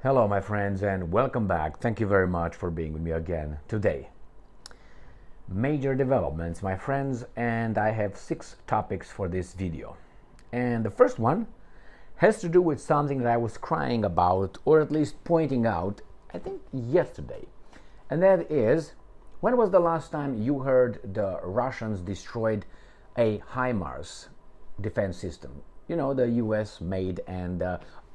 Hello, my friends, and welcome back. Thank you very much for being with me again today. Major developments, my friends, and I have 6 topics for this video. And the first one has to do with something that I was crying about, or at least pointing out, I think yesterday. And that is, when was the last time you heard the Russians destroyed a HIMARS defense system? You know, the US made and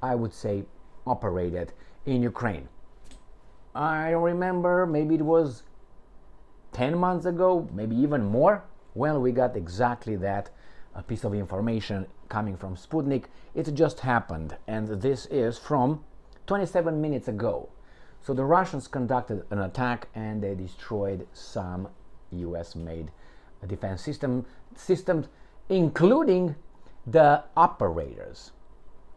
I would say operated in Ukraine. I don't remember, maybe it was 10 months ago, maybe even more. Well, we got exactly that piece of information coming from Sputnik. It just happened, and this is from 27 minutes ago. So the Russians conducted an attack and they destroyed some US-made defense systems, including the operators.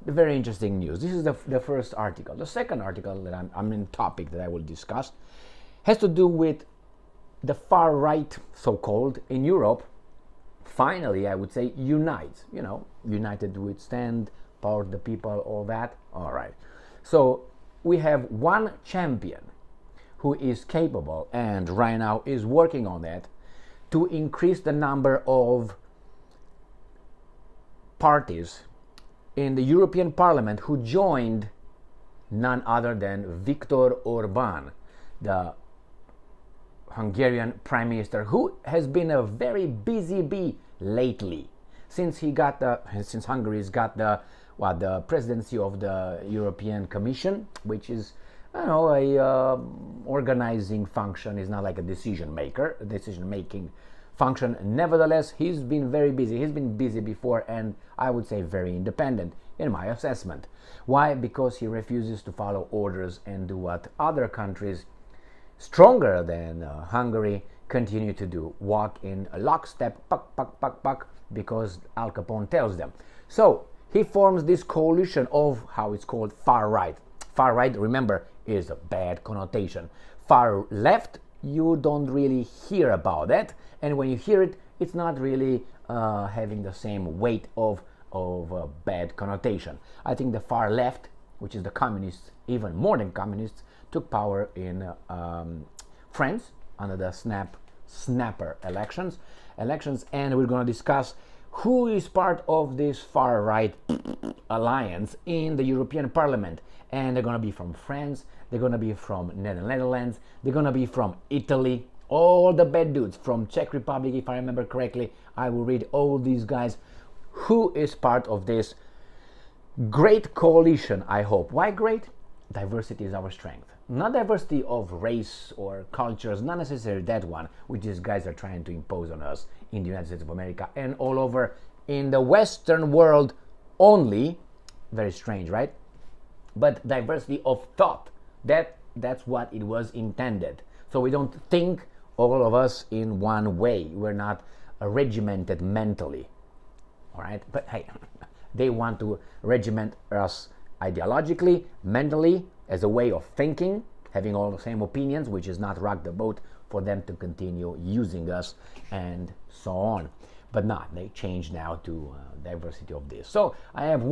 Very interesting news. This is the first article. The second article that I'm in topic that I will discuss has to do with the far right, so-called, in Europe. Finally, I would say, unites. You know, united to withstand, power of the people, all that. All right. So we have one champion who is capable and right now is working on that to increase the number of parties in the European Parliament who joined none other than Viktor Orban, the Hungarian Prime Minister, who has been a very busy bee lately since Hungary's got the presidency of the European Commission, which is, I don't know, a organizing function. Is not like a decision-making function. Nevertheless, he's been very busy. He's been busy before, and I would say very independent in my assessment. Why? Because he refuses to follow orders and do what other countries stronger than Hungary continue to do. Walk in a lockstep, puck, puck, puck, puck, because Al Capone tells them. So he forms this coalition of how it's called far right. Far right, remember, is a bad connotation. Far left, you don't really hear about that, and when you hear it, it's not really having the same weight of bad connotation. I think the far left, which is the communists, even more than communists, took power in France under the snapper elections, and we're going to discuss who is part of this far right alliance in the European Parliament. And they're going to be from France, they're going to be from Netherlands, they're going to be from Italy, all the bad dudes from Czech Republic, if I remember correctly. I will read all these guys. Who is part of this great coalition, I hope. Why great? Diversity is our strength. Not diversity of race or cultures, not necessarily that one, which these guys are trying to impose on us in the United States of America and all over in the Western world only. Very strange, right? But diversity of thought. That's what it was intended. So we don't think, all of us, in one way. We're not regimented mentally. All right? But hey, they want to regiment us ideologically, mentally, as a way of thinking, having all the same opinions, which is not rock the boat for them to continue using us and so on. But not, they change now to diversity of this. So I have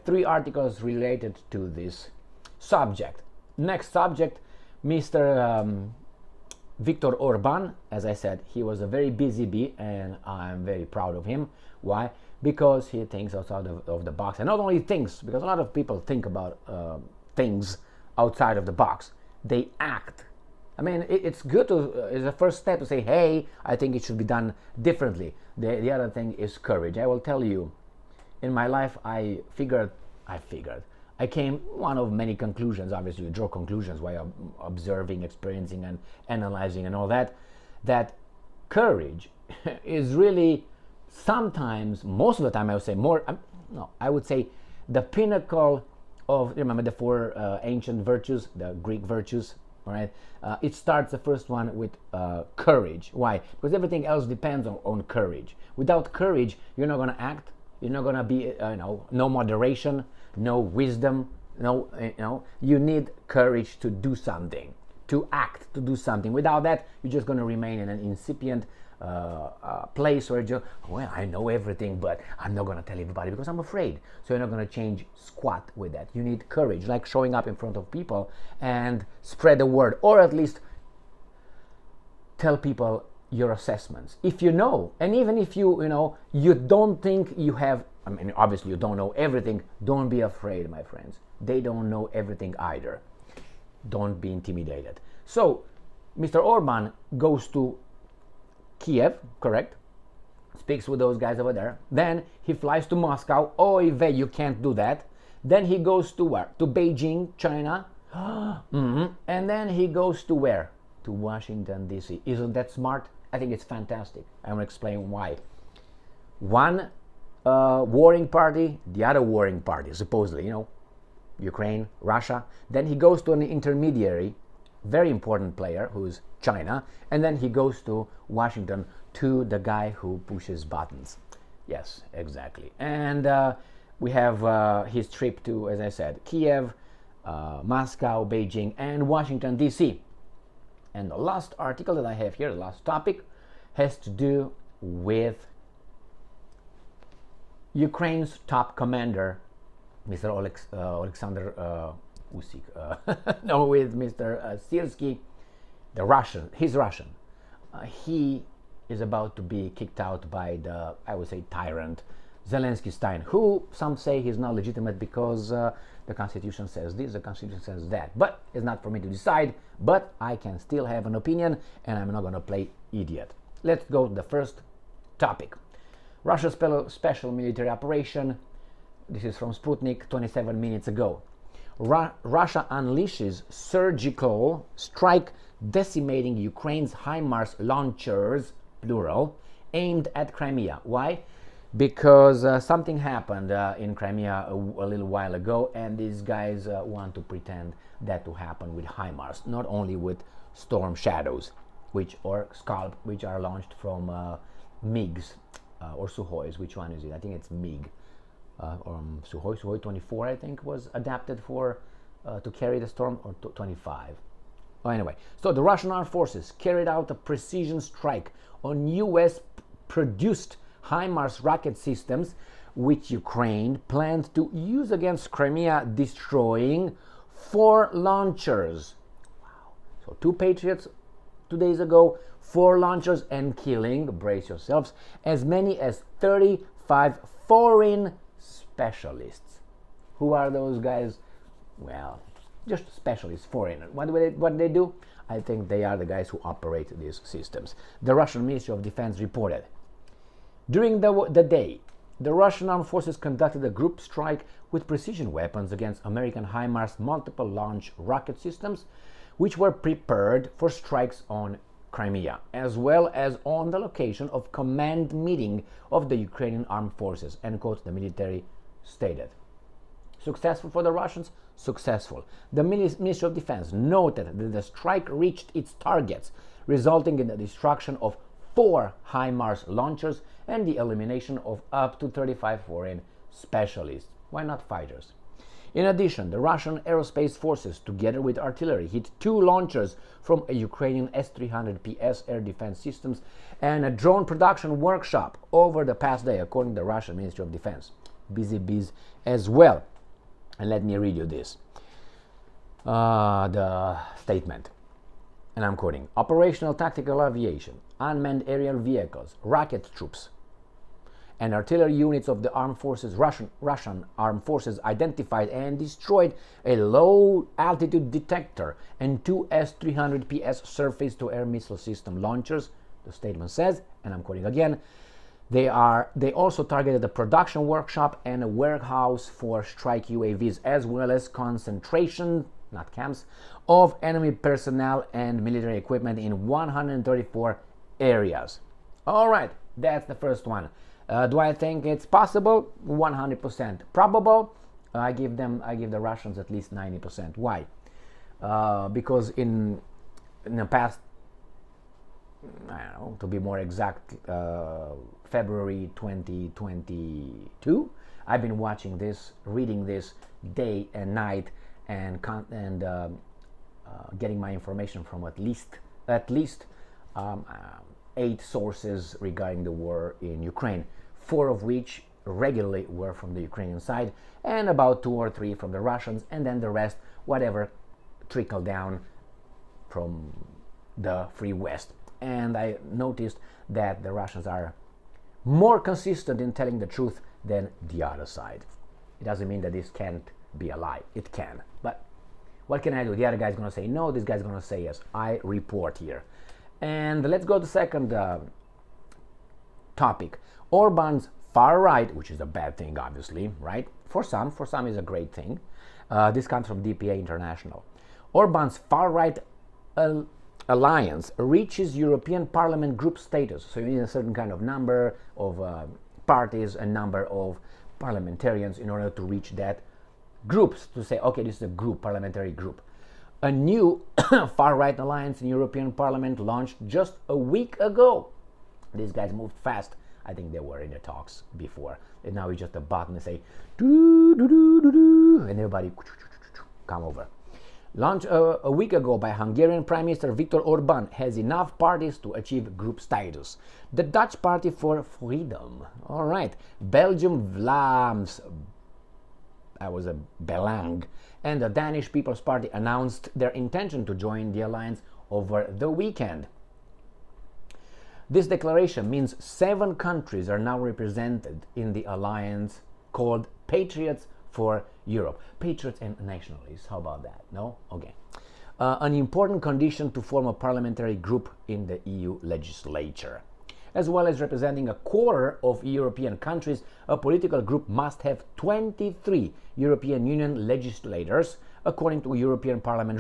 3 articles related to this subject. Next subject, Mr. Viktor Orban. As I said, he was a very busy bee, and I'm very proud of him. Why? Because he thinks outside of the box. And not only thinks, because a lot of people think about things outside of the box. They act. I mean, it's good to, it's a first step to say, hey, I think it should be done differently. The other thing is courage. I will tell you, in my life, I came one of many conclusions. Obviously, you draw conclusions while observing, experiencing, and analyzing and all that. That courage is really sometimes, most of the time, I would say I would say the pinnacle of, remember the 4 ancient virtues, the Greek virtues, all right? It starts, the first one, with courage. Why? Because everything else depends on courage. Without courage, you're not going to act. You're not going to be, no moderation, no wisdom, you need courage to do something, to act, to do something. Without that, you're just going to remain in an incipient place where you, well, I know everything, but I'm not going to tell everybody because I'm afraid. So you're not going to change squat with that. You need courage, like showing up in front of people and spread the word, or at least tell people your assessments. If you know, and even if you don't think you have, I mean, obviously you don't know everything, don't be afraid, my friends. They don't know everything either. Don't be intimidated. So, Mr. Orban goes to Kiev, correct? Speaks with those guys over there. Then he flies to Moscow. Oy vey, you can't do that. Then he goes to where? To Beijing, China. And then he goes to where? To Washington, D.C. Isn't that smart? I think it's fantastic. I'm going to explain why. One warring party, the other warring party, supposedly, Ukraine, Russia. Then he goes to an intermediary, very important player, who's China. And then he goes to Washington, to the guy who pushes buttons. Yes, exactly. And we have his trip to, as I said, Kiev, Moscow, Beijing, and Washington, D.C. And the last article that I have here, the last topic, has to do with Ukraine's top commander, Mr. Alexander Usyk, no, with Mr. Syrski, the Russian. He's Russian. He is about to be kicked out by the, I would say, tyrant Zelensky Stein, who some say he's not legitimate because the Constitution says this, the Constitution says that. But it's not for me to decide, but I can still have an opinion, and I'm not going to play idiot. Let's go to the first topic. Russia's special military operation. This is from Sputnik 27 minutes ago. Russia unleashes surgical strike decimating Ukraine's HIMARS launchers, plural, aimed at Crimea. Why? Because something happened in Crimea a little while ago, and these guys want to pretend that to happen with HIMARS, not only with Storm Shadows, or Scalp, which are launched from MiGs or Suhois. Which one is it? I think it's MiG. Suhoi 24, I think, was adapted for to carry the Storm, or 25. Well, anyway, so the Russian armed forces carried out a precision strike on US-produced HIMARS rocket systems, which Ukraine planned to use against Crimea, destroying 4 launchers. Wow. So 2 Patriots 2 days ago, 4 launchers, and killing, brace yourselves, as many as 35 foreign specialists. Who are those guys? Well, just specialists, foreigner. What do they do? I think they are the guys who operate these systems. The Russian Ministry of Defense reported. During the day, the Russian armed forces conducted a group strike with precision weapons against American HIMARS multiple launch rocket systems, which were prepared for strikes on Crimea, as well as on the location of command meeting of the Ukrainian armed forces, end quote, the military stated. Successful for the Russians? Successful. The Ministry of Defense noted that the strike reached its targets, resulting in the destruction of 4 HIMARS launchers and the elimination of up to 35 foreign specialists. Why not fighters? In addition, the Russian aerospace forces, together with artillery, hit 2 launchers from a Ukrainian S-300PS air defense systems and a drone production workshop over the past day, according to the Russian Ministry of Defense. Busy bees as well. And let me read you this. The statement. And I'm quoting. Operational tactical aviation, unmanned aerial vehicles, rocket troops, and artillery units of the armed forces, Russian armed forces, identified and destroyed a low-altitude detector and 2 S-300PS surface-to-air missile system launchers, the statement says, and I'm quoting again, they also targeted a production workshop and a warehouse for strike UAVs, as well as concentration, not camps, of enemy personnel and military equipment in 134 areas. All right, that's the first one. Do I think it's possible? 100%. Probable? I give the Russians at least 90%. Why? Because in the past, I don't know, to be more exact, February 2022, I've been watching this, reading this day and night, and getting my information from at least 8 sources regarding the war in Ukraine, 4 of which regularly were from the Ukrainian side, and about 2 or 3 from the Russians, and then the rest, whatever, trickled down from the Free West. And I noticed that the Russians are more consistent in telling the truth than the other side. It doesn't mean that this can't be a lie. It can. But what can I do? The other guy's going to say no, this guy's going to say yes. I report here. And let's go to the second topic. Orban's far right, which is a bad thing, obviously, right? For some is a great thing. This comes from DPA International. Orban's far right alliance reaches European Parliament group status. So you need a certain kind of number of parties, a number of parliamentarians in order to reach that groups, to say, okay, this is a group, parliamentary group. A new far-right alliance in European Parliament launched just a week ago. These guys moved fast. I think they were in the talks before. And now it's just a button and say, doo, doo, doo, doo, doo, and everybody come over. Launched a week ago by Hungarian Prime Minister Viktor Orban, has enough parties to achieve group status. The Dutch Party for Freedom, all right. Belgium Vlaams, that was a Belang, and the Danish People's Party announced their intention to join the alliance over the weekend. This declaration means 7 countries are now represented in the alliance called Patriots for Europe. Patriots and nationalists, how about that? No? Okay. An important condition to form a parliamentary group in the EU legislature. As well as representing a quarter of European countries, a political group must have 23 European Union legislators, according to European Parliament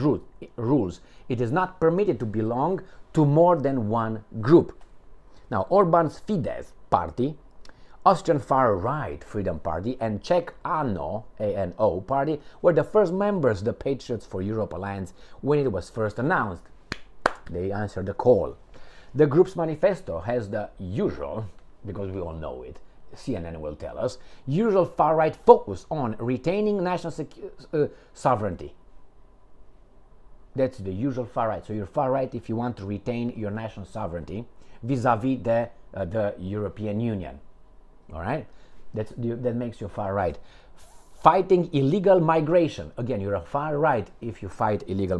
rules. It is not permitted to belong to more than one group. Now, Orban's Fidesz party, Austrian far-right Freedom Party, and Czech ANO party were the first members of the Patriots for Europe alliance when it was first announced. They answered the call. The group's manifesto has the usual, because we all know it, CNN will tell us, usual far-right focus on retaining national sovereignty. That's the usual far-right. So you're far-right if you want to retain your national sovereignty vis-a-vis the European Union. All right? That makes you far-right. Fighting illegal migration. Again, you're a far-right if you fight illegal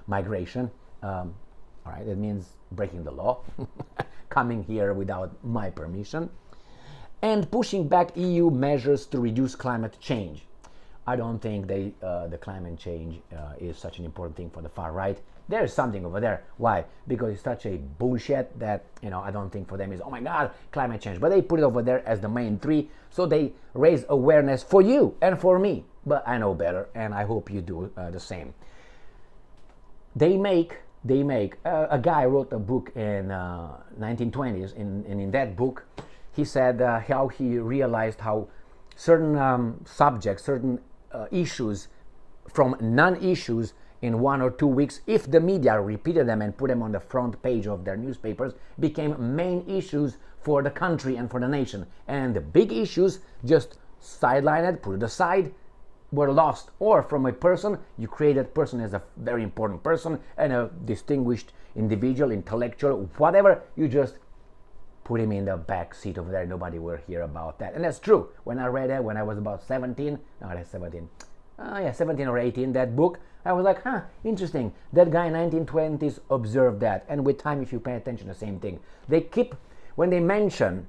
migration. All right, that means breaking the law, coming here without my permission, and pushing back EU measures to reduce climate change. I don't think the climate change is such an important thing for the far right. There is something over there. Why? Because it's such a bullshit that, I don't think for them is, oh my God, climate change. But they put it over there as the main 3, so they raise awareness for you and for me. But I know better, and I hope you do the same. A guy wrote a book in 1920s, and in that book he said how he realized how certain subjects, certain issues from non-issues in 1 or 2 weeks, if the media repeated them and put them on the front page of their newspapers, became main issues for the country and for the nation. And the big issues, just sideline it, put it aside, were lost. Or from a person, you create that person as a very important person and a distinguished individual, intellectual, whatever, you just put him in the back seat over there. Nobody will hear about that. And that's true. When I read it when I was about 17, no, that's 17. 17 or 18, that book, I was like, interesting. That guy in 1920s observed that. And with time, if you pay attention, the same thing. They keep, when they mention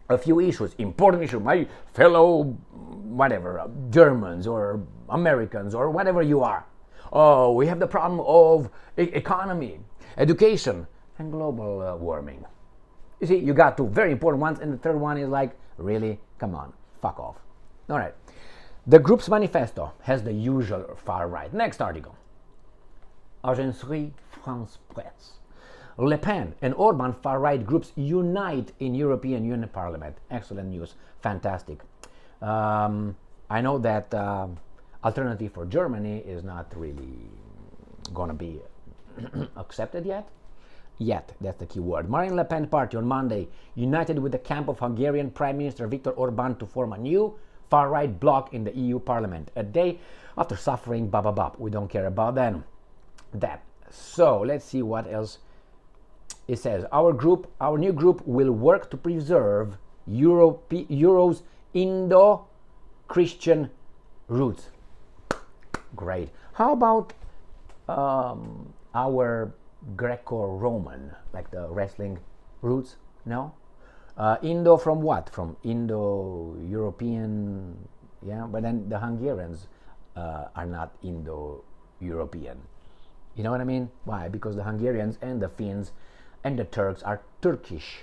a few issues, important issue, my fellow, whatever, Germans or Americans or whatever you are. Oh, we have the problem of economy, education, and global warming. You see, you got 2 very important ones, and the third one is like, really? Come on, fuck off. All right. The group's manifesto has the usual far right. Next article. Agence France Presse. Le Pen and Orban far-right groups unite in European Union Parliament. Excellent news. Fantastic. I know that Alternative for Germany is not really going to be accepted yet. That's the key word. Marine Le Pen party on Monday united with the camp of Hungarian Prime Minister Viktor Orban to form a new far-right bloc in the EU Parliament, a day after suffering we don't care about that. So let's see what else It says, our new group will work to preserve Euro's Indo-Christian roots. Great. How about our Greco-Roman, like the wrestling roots? No? Indo from what? From Indo-European, yeah? But then the Hungarians are not Indo-European. You know what I mean? Why? Because the Hungarians and the Finns and the Turks are Turkish.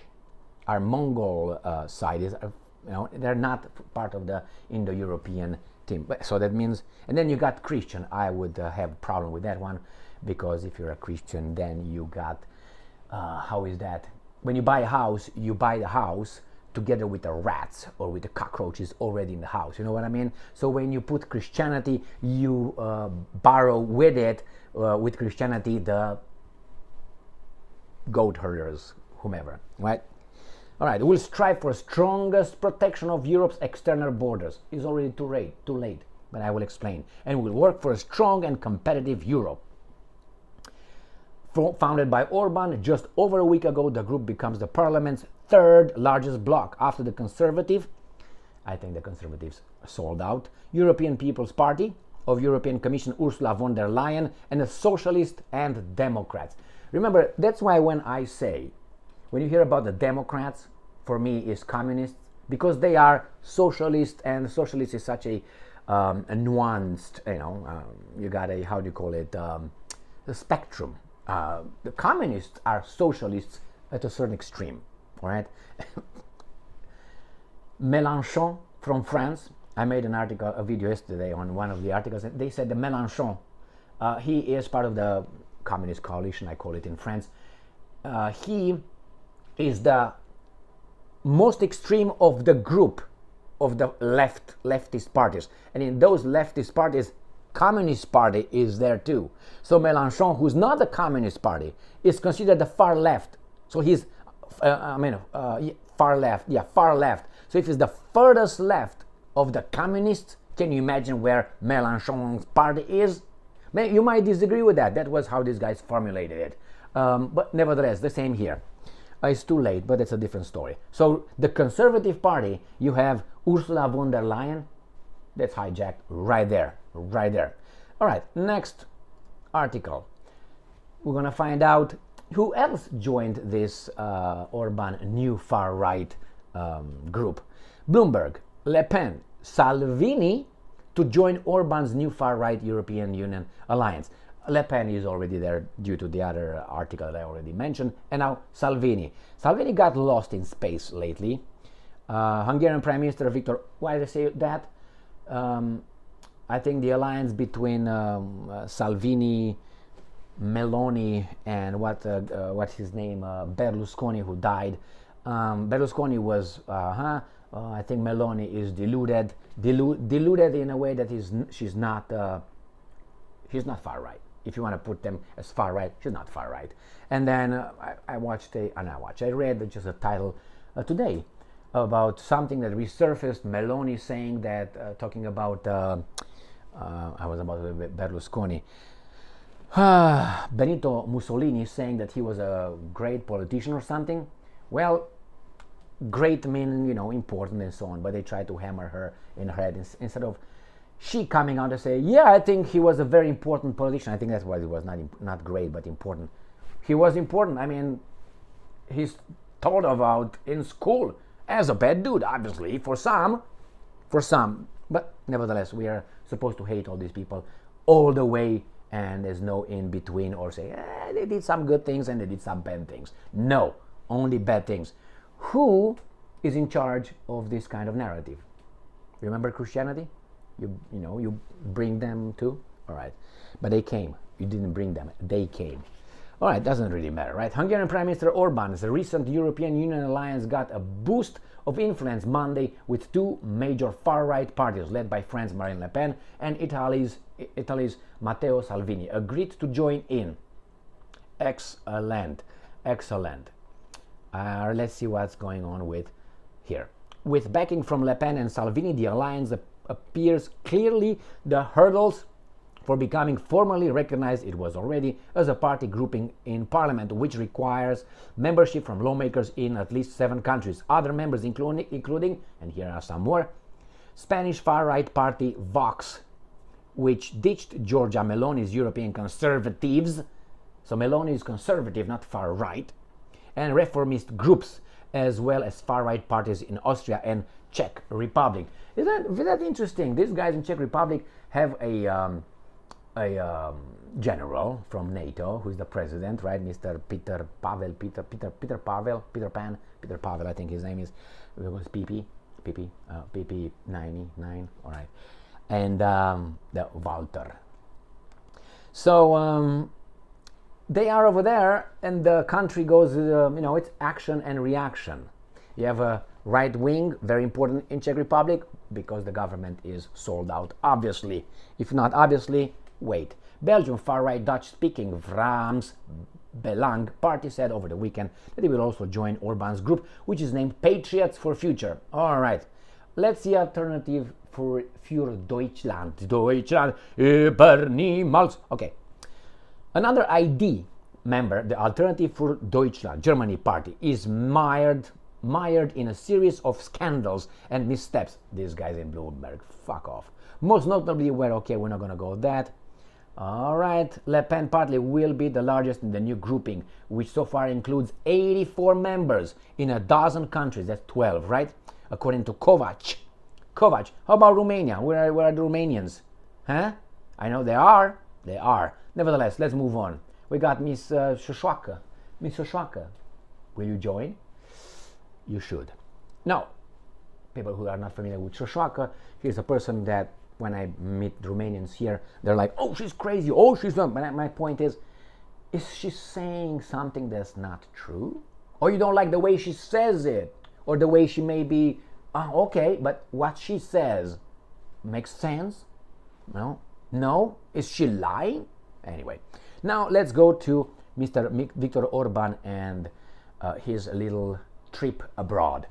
Our Mongol side is, they're not part of the Indo-European team. So that means, and then you got Christian. I would have a problem with that one, because if you're a Christian, then you got, how is that? When you buy a house, you buy the house together with the rats or with the cockroaches already in the house. You know what I mean? So when you put Christianity, you borrow with it, with Christianity, the goat herders, whomever, right? All right, we'll strive for strongest protection of Europe's external borders. It's already too late, but I will explain. And we'll work for a strong and competitive Europe. Founded by Orban just over a week ago, the group becomes the parliament's third largest bloc after the Conservative, I think the Conservatives sold out, European People's Party of European Commission Ursula von der Leyen, and the Socialists and Democrats. Remember, that's why when I say, when you hear about the Democrats, for me is communists, because they are socialists, and socialist is such a nuanced, you got a, how do you call it, a spectrum. The communists are socialists at a certain extreme, all right? Mélenchon from France, I made an article, a video yesterday on one of the articles, and they said the Mélenchon, he is part of the communist coalition, I call it in France. He is the most extreme of the group of the leftist parties, and in those leftist parties, Communist Party is there too. So Mélenchon, who's not the Communist Party, is considered the far left. So he's, far left. Yeah, far left. So if he's the furthest left of the communists, can you imagine where Mélenchon's party is? You might disagree with that. That was how these guys formulated it. But nevertheless, the same here. It's too late, but it's a different story. So the Conservative Party, you have Ursula von der Leyen. That's hijacked right there. Right there. All right, next article. We're going to find out who else joined this Orban new far-right group. Bloomberg, Le Pen, Salvini to join Orban's new far-right European Union alliance. Le Pen is already there due to the other article that I already mentioned. And now Salvini. Salvini got lost in space lately. Hungarian Prime Minister Viktor, why did I say that? I think the alliance between Salvini, Meloni, and what's his name, Berlusconi, who died. Berlusconi was, I think Meloni is deluded in a way that she's not far right. If you want to put them as far right, she's not far right. And then I read just a title today about something that resurfaced. Meloni saying that, talking about, I was about Berlusconi. Benito Mussolini saying that he was a great politician or something. Well, great meaning, important and so on, but they tried to hammer her in her head instead of she coming out and say, yeah, I think he was a very important politician. I think that's why he was not great, but important. He was important. I mean, he's told about in school as a bad dude, obviously, for some, but nevertheless, we are supposed to hate all these people all the way, and there's no in between or say, they did some good things and they did some bad things. No, only bad things. Who is in charge of this kind of narrative? Remember Christianity? You bring them too? All right, but they came. You didn't bring them, they came. All right, doesn't really matter, right? Hungarian Prime Minister Orban's recent European Union alliance got a boost of influence Monday with two major far-right parties led by France's Marine Le Pen and Italy's Matteo Salvini agreed to join in. Excellent. Let's see what's going on with here. With backing from Le Pen and Salvini, the alliance appears clearly the hurdles for becoming formally recognized. It was already as a party grouping in parliament, which requires membership from lawmakers in at least 7 countries. Other members including, and here are some more, Spanish far-right party Vox, which ditched Giorgia Meloni's European conservatives. So Meloni is conservative, not far-right. And reformist groups, as well as far-right parties in Austria and Czech Republic. Isn't that interesting? These guys in Czech Republic have a general from NATO, who's the president, right? Mr. Peter Pavel, I think his name is. It was PP 99, all right. And the Walter. So they are over there, and the country goes, it's action and reaction. You have a right wing, very important in Czech Republic, because the government is sold out, obviously. If not obviously, wait. Belgium far-right Dutch-speaking Vlaams Belang party said over the weekend that it will also join Orban's group, which is named Patriots for Future. All right, let's see alternative für Deutschland. Deutschland über niemals. Okay, another ID member, the Alternative für Deutschland, Germany party, is mired in a series of scandals and missteps. These guys in Bloomberg, fuck off. Most notably, we're not going to go with that. All right, Le Pen party will be the largest in the new grouping, which so far includes 84 members in a dozen countries. That's 12, right? According to Kovac. How about Romania? Where are the Romanians? Huh? I know they are. They are. Nevertheless, let's move on. We got Miss Shoshwaka. Miss Shoshwaka, will you join? You should. Now, people who are not familiar with Shoshwaka, here's a person that when I meet Romanians here, they're like, oh, she's crazy, oh, she's not. But my point is she saying something that's not true? Or you don't like the way she says it? Or the way she may be, okay, but what she says makes sense? No? No? Is she lying? Anyway, now let's go to Mr. Viktor Orban and his little trip abroad.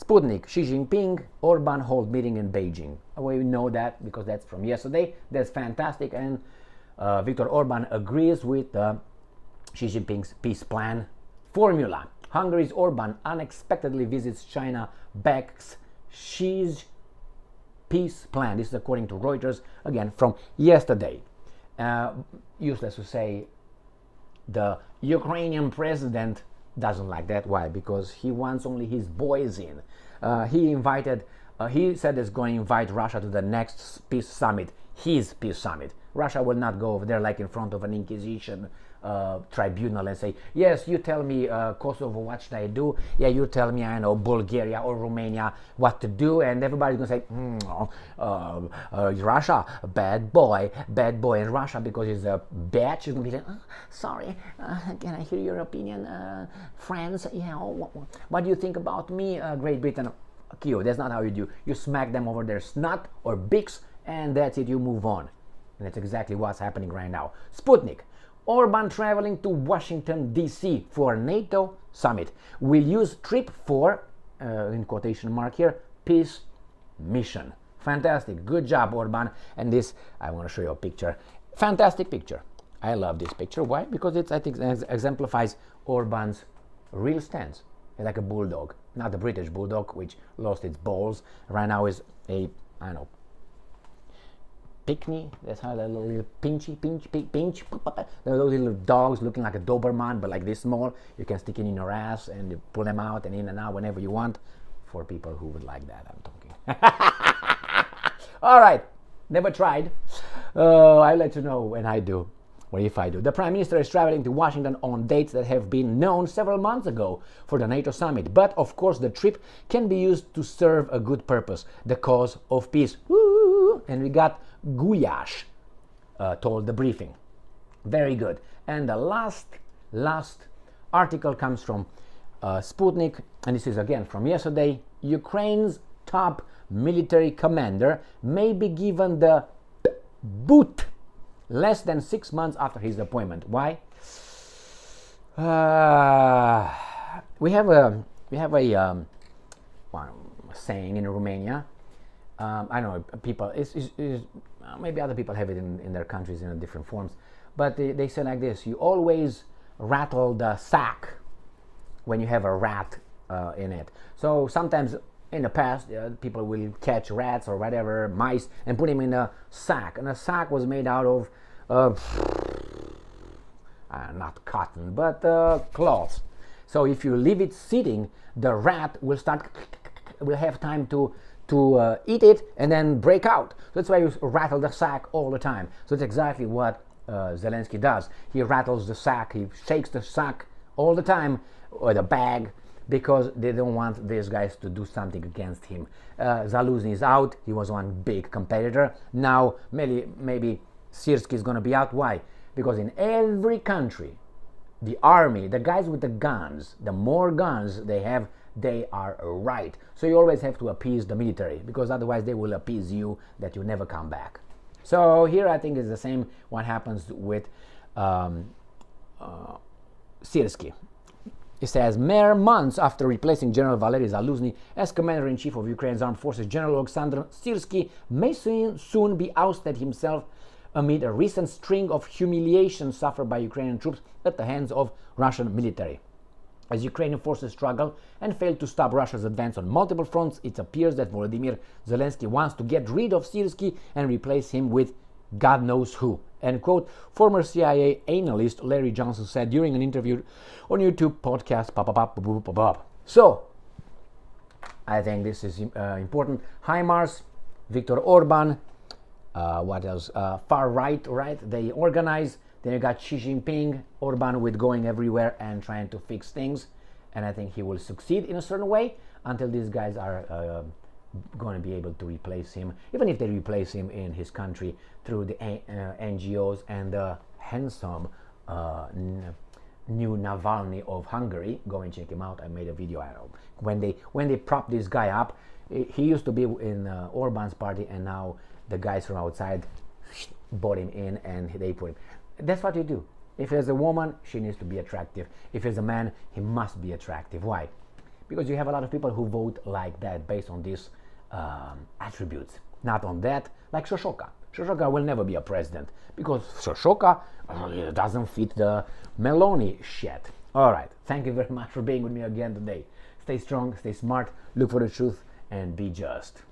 Sputnik, Xi Jinping, Orban hold meeting in Beijing. We know that because that's from yesterday. That's fantastic. And Viktor Orban agrees with Xi Jinping's peace plan formula. Hungary's Orban unexpectedly visits China, backs Xi's peace plan. This is according to Reuters, again from yesterday. Useless to say the Ukrainian president doesn't like that. Why? Because he wants only his boys in. He said he's going to invite Russia to the next peace summit, his peace summit. Russia will not go over there like in front of an inquisition tribunal and say, yes, you tell me Kosovo, what should I do? Yeah, you tell me, I know, Bulgaria or Romania what to do, and everybody's going to say, Russia, bad boy in Russia because he's a bitch. He's going to be like, sorry, can I hear your opinion, friends? Yeah, what do you think about me, Great Britain? Kyo, that's not how you do. You smack them over their snot or beaks, and that's it, you move on. And that's exactly what's happening right now. Sputnik. Orban traveling to Washington, D.C. for NATO summit. Will use trip for, in quotation mark here, peace mission. Fantastic. Good job, Orban. And this, I want to show you a picture. Fantastic picture. I love this picture. Why? Because it, I think, exemplifies Orban's real stance. It's like a bulldog. Not the British bulldog, which lost its balls. Right now is a, I don't know, Pickney, that's how that little pinch. Those little dogs looking like a Doberman, but like this small. You can stick it in your ass and you pull them out and in and out whenever you want. For people who would like that, I'm talking. All right, never tried. I'll let you know when I do, or if I do. The Prime Minister is traveling to Washington on dates that have been known several months ago for the NATO summit. But of course, the trip can be used to serve a good purpose, the cause of peace. Woo! And we got Guyash told the briefing. Very good. And the last article comes from Sputnik, and this is again from yesterday. Ukraine's top military commander may be given the boot less than 6 months after his appointment. Why? We have a saying in Romania. I don't know, people, maybe other people have it in their countries in different forms, but they say like this: you always rattle the sack when you have a rat in it. So sometimes in the past, people will catch rats or whatever, mice, and put them in a sack. And a sack was made out of not cotton, but cloth. So if you leave it sitting, the rat will have time to eat it and then break out. So that's why you rattle the sack all the time. So that's exactly what Zelensky does. He rattles the sack, he shakes the sack all the time, or the bag, because they don't want these guys to do something against him. Zaluzny is out. He was one big competitor. Now maybe Syrski is going to be out. Why? Because in every country, the army, the guys with the guns, the more guns they have, they are right. So you always have to appease the military, because otherwise they will appease you that you never come back. So here I think is the same what happens with Syrski. It says, mere months after replacing General Valery Zaluzny as Commander-in-Chief of Ukraine's armed forces, General Alexander Syrski may soon be ousted himself amid a recent string of humiliations suffered by Ukrainian troops at the hands of Russian military. As Ukrainian forces struggle and fail to stop Russia's advance on multiple fronts, it appears that Volodymyr Zelensky wants to get rid of Syrski and replace him with God knows who. End quote. Former CIA analyst Larry Johnson said during an interview on YouTube podcast. So, I think this is important. HIMARS, Viktor Orban, what else? Far right, they organize. Then you got Xi Jinping, Orban with going everywhere and trying to fix things. And I think he will succeed in a certain way until these guys are going to be able to replace him, even if they replace him in his country through the NGOs and the handsome new Navalny of Hungary. Go and check him out. I made a video. When they prop this guy up, he used to be in Orban's party, and now the guys from outside bought him in and they put him. That's what you do. If there's a woman, she needs to be attractive. If there's a man, he must be attractive. Why? Because you have a lot of people who vote like that based on these attributes. Not on that, like Shoshoka. Shoshoka will never be a president because Shoshoka doesn't fit the Meloni shit. All right. Thank you very much for being with me again today. Stay strong, stay smart, look for the truth, and be just.